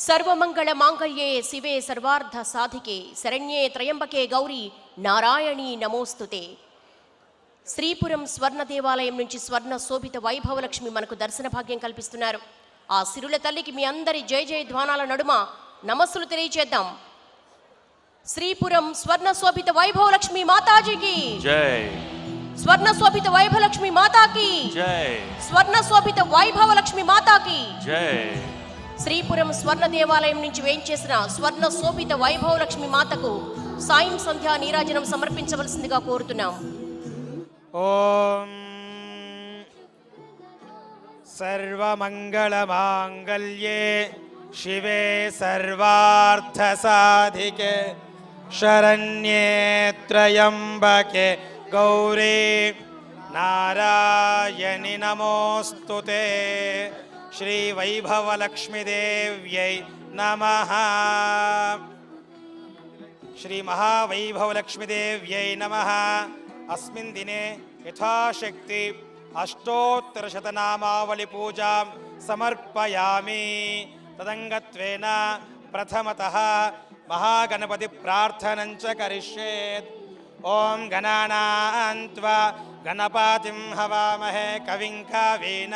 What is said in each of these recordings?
सर्वमंगल मांगल्ये शिवे सर्वार्थ साधिके शरण्ये त्र्यंबके गौरी नारायणी नमोस्तुते। శ్రీపురం స్వర్ణ దేవాలయం నుంచి స్వర్ణ శోభిత వైభవలక్ష్మి మనకు దర్శన భాగ్యం కల్పిస్తున్నారు. ఆ సిరుల తల్లికి మీ అందరి జయ జయ ధ్వానాల నడుమ నమస్సులు తెలియజేద్దాం. శ్రీపురం స్వర్ణ శోభిత వైభవలక్ష్మి మాతాజీకి జై. స్వర్ణ శోభిత వైభవలక్ష్మి మాతాకి జై. స్వర్ణ శోభిత వైభవలక్ష్మి మాతాకి జై. శ్రీపురం స్వర్ణ దేవాలయం నుంచి వేయించేసిన స్వర్ణ శోభిత వైభవలక్ష్మి మాతకు సాయం సంధ్యా నీరాజనం సమర్పించవలసిందిగా కోరుతున్నాం. ఓం సర్వమంగళమాంగళ్యే శివే సర్వార్థసాధికే శరణ్యే త్రయంబకే గౌరీ నారాయణి నమోస్తుతే. శ్రీ వైభవలక్ష్మీదేవ్యై నమః. శ్రీ మహావైభవలక్ష్మీదేవ్యై నమః. अस्मिन् दिने यथाशक्ति अष्टोत्तरशतनामावली पूजा समर्पयामि. तदंगत्वेन प्रथमतः महागणपति प्रार्थनं च करिष्ये. ओं गणानान्त्वा गणपतिं हवामहे कविं कवीन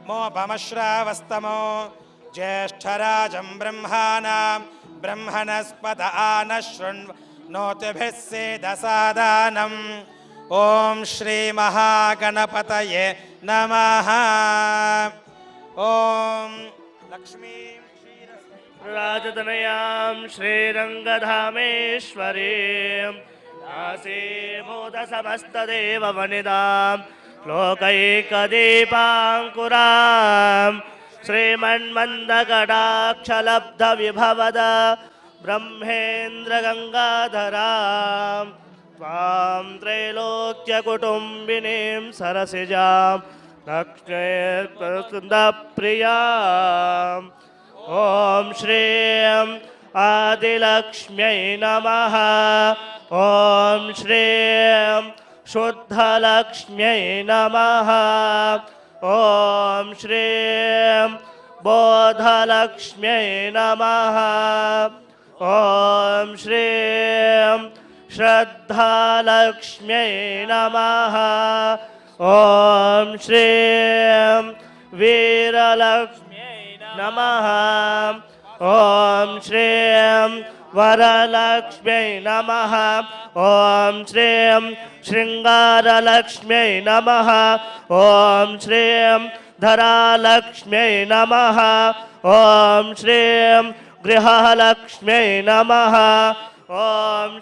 मोपमश्रावस्तमो ज्येष्ठराजं ब्रह्माणां ब्रह्मणस्पत आनशृण्वन्नोतिभिः सेदसादनम्. ओं श्री महागणपतये नमः. ओं लक्ष्मी राजतनयां श्रीरङ्गधामेश्वरीं दासीभूत समस्तदेववनितां लोकैकदीपाङ्कुरां श्रीमन्मन्दकटाक्षलब्धविभवद ब्रह्मेन्द्रगङ्गाधरां त्वां त्रैलोक्यकुटुम्बिनीं सरसिजां लक्ष्मीप्रियाम्. ॐ श्रीं आदिलक्ष्म्यै नमः. ॐ श्रीं शुद्धलक्ष्म्यै नमः. ॐ श्रीं बोधलक्ष्म्यै नमः. ॐ श्रीं श्रद्धालक्ष्म्यै नमः. ॐ श्रीं वीरलक्ष्म्यै नमः. ॐ श्रीं वरलक्ष्म्यै नमः. ॐ श्रीं शृङ्गारलक्ष्म्यै नमः. ॐ श्रीं धरालक्ष्म्यै नमः. ॐ श्रीं गृहलक्ष्म्यै नमः. ॐ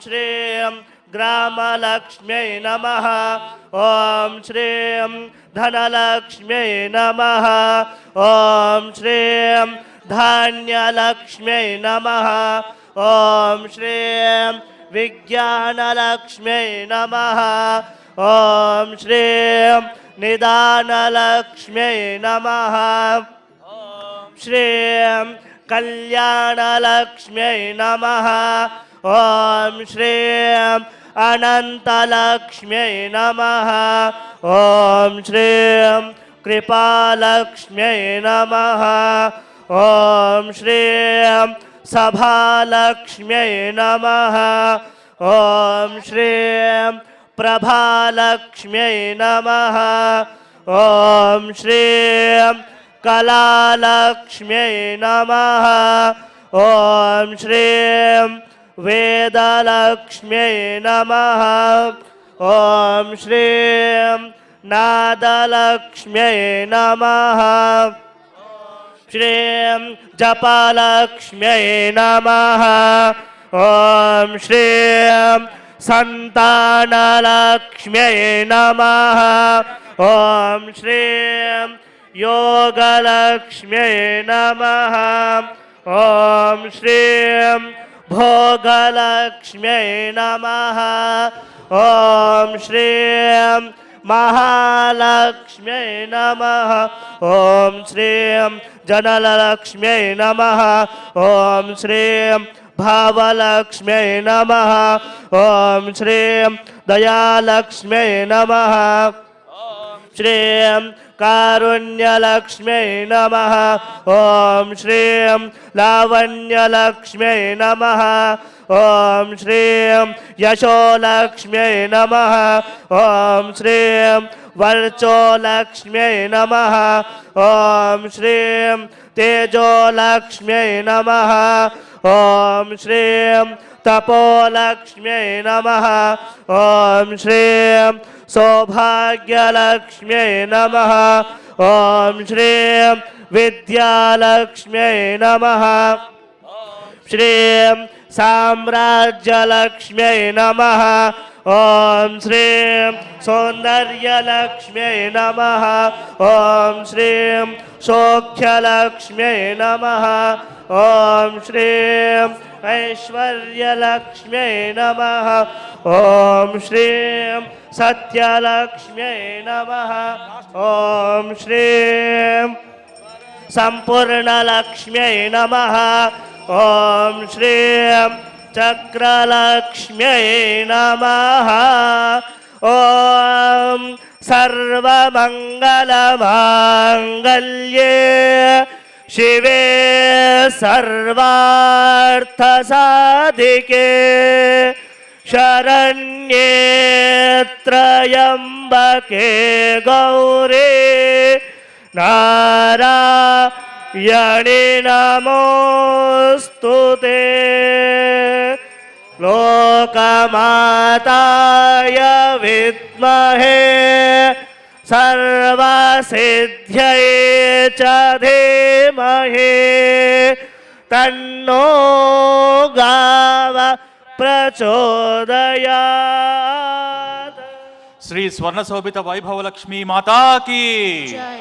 श्रीं ग्रामलक्ष्म्यै नमः. ॐ श्रीं धनलक्ष्म्यै नमः. ॐ श्रीं धान्यलक्ष्म्यै नमः. ॐ श्रीं विज्ञानलक्ष्म्यै नमः. ॐ श्रीं निदानलक्ष्म्यै नमः. ॐ श्रीं कल्याणलक्ष्म्यै नमः. ॐ श्रीं अनन्तलक्ष्म्यै नमः. ॐ श्रीं कृपालक्ष्म्यै नमः. ॐ श्रीं सभालक्ष्म्यै नमः. ॐ श्रीं प्रभालक्ष्म्यै नमः. ॐ श्रीं कलालक्ष्म्यै नमः. ॐ श्रीं वेदलक्ष्म्यै नमः. ॐ श्रीं नादलक्ष्म्यै नमः. श्रीं जपलक्ष्म्यै नमः. ॐ श्रीं सन्तानलक्ष्म्यै नमः. ॐ श्रीं योगलक्ष्म्यै नमः. ॐ श्रीं भोगलक्ष्म्यै नमः. ॐ श्रीं महालक्ष्म्यै नमः. ॐ श्रीं जनलक्ष्म्यै नमः. ॐ श्रीं भावलक्ष्म्यै नमः. ॐ श्रीं दयालक्ष्म्यै नमः. ॐ श्रीं कारुण्यलक्ष्म्यै नमः ॐ श्रीं लावण्यलक्ष्म्यै नमः ॐ श्रीं यशोलक्ष्म्यै नमः ॐ श्रीं वर्चोलक्ष्म्यै नमः ॐ श्रीं तेजोलक्ष्म्यै नमः ॐ श्रीं तपोलक्ष्म्यै नमः ॐ श्रीं सौभाग्यलक्ष्म्यै नमः ॐ श्रीं विद्यालक्ष्म्यै नमः श्रीं साम्राज्यलक्ष्म्यै नमः ॐ श्रीं सौन्दर्यलक्ष्म्यै नमः ॐ श्रीं सौख्यलक्ष्म्यै नमः ॐ श्रीं ऐश्वर्यलक्ष्म्यै नमः ॐ श्रीं सत्यलक्ष्म्यै नमः ॐ श्रीं सम्पूर्णलक्ष्म्यै नमः ॐ श्रीं चक्रलक्ष्म्यै नमः ॐ सर्वमङ्गलमाङ्गल्ये शिवे सर्वार्थसाधिके शरण्ये त्र्यम्बके गौरी नारायणि नमोऽस्तुते लोकमाताय विद्महे सर्वसिद्ध्यै च धीमहि तन्नो गाव प्रचोदयात्। శ్రీ స్వర్ణ శోభిత వైభవ లక్ష్మీ మాతా కీ జై